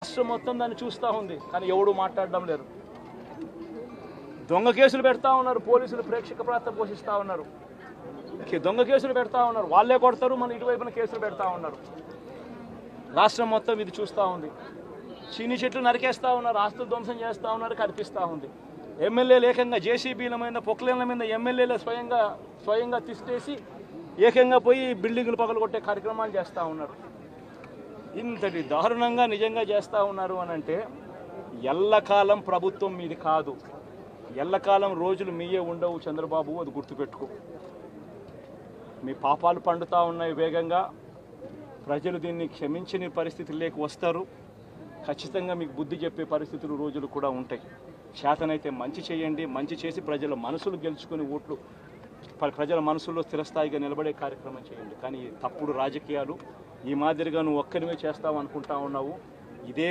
రాష్ట్రం మొత్తం దాన్ని చూస్తూ ఉంది, కానీ ఎవడు మాట్లాడడం లేరు. దొంగ కేసులు పెడతా ఉన్నారు, పోలీసులు ప్రేక్షక పాత్ర పోషిస్తూ ఉన్నారు. దొంగ కేసులు పెడతా ఉన్నారు, వాళ్ళే కొడతారు, మన ఇటువైపున కేసులు పెడతా ఉన్నారు. రాష్ట్రం మొత్తం ఇది చూస్తూ ఉంది. చీని చెట్లు నరికేస్తూ ఉన్నారు, ఆస్తులు ధ్వంసం చేస్తూ ఉన్నారు, కనిపిస్తూ ఉంది. ఎమ్మెల్యేలు ఏకంగా జేసీబీల మీద పొక్లేన్ల మీద ఎమ్మెల్యేలు స్వయంగా తిష్టేసి ఏకంగా పోయి బిల్డింగులు పగలగొట్టే కార్యక్రమాలు చేస్తూ ఉన్నారు. ఇంతటి దారుణంగా నిజంగా చేస్తూ ఉన్నారు అని అంటే ఎల్లకాలం ప్రభుత్వం మీది కాదు, ఎల్లకాలం రోజులు మీయే ఉండవు చంద్రబాబు, అది గుర్తుపెట్టుకో. మీ పాపాలు పండుతూ ఉన్నాయి వేగంగా. ప్రజలు దీన్ని క్షమించని పరిస్థితుల్లోకి వస్తారు. ఖచ్చితంగా మీకు బుద్ధి చెప్పే పరిస్థితులు రోజులు కూడా ఉంటాయి. చేతనైతే మంచి చేయండి, మంచి చేసి ప్రజల మనసులు గెలుచుకుని ఓట్లు ప్రజల మనసుల్లో స్థిరస్థాయిగా నిలబడే కార్యక్రమం చేయండి. కానీ తప్పుడు రాజకీయాలు ఈ మాదిరిగా నువ్వు ఒక్కరిమే చేస్తావు అనుకుంటా ఉన్నావు. ఇదే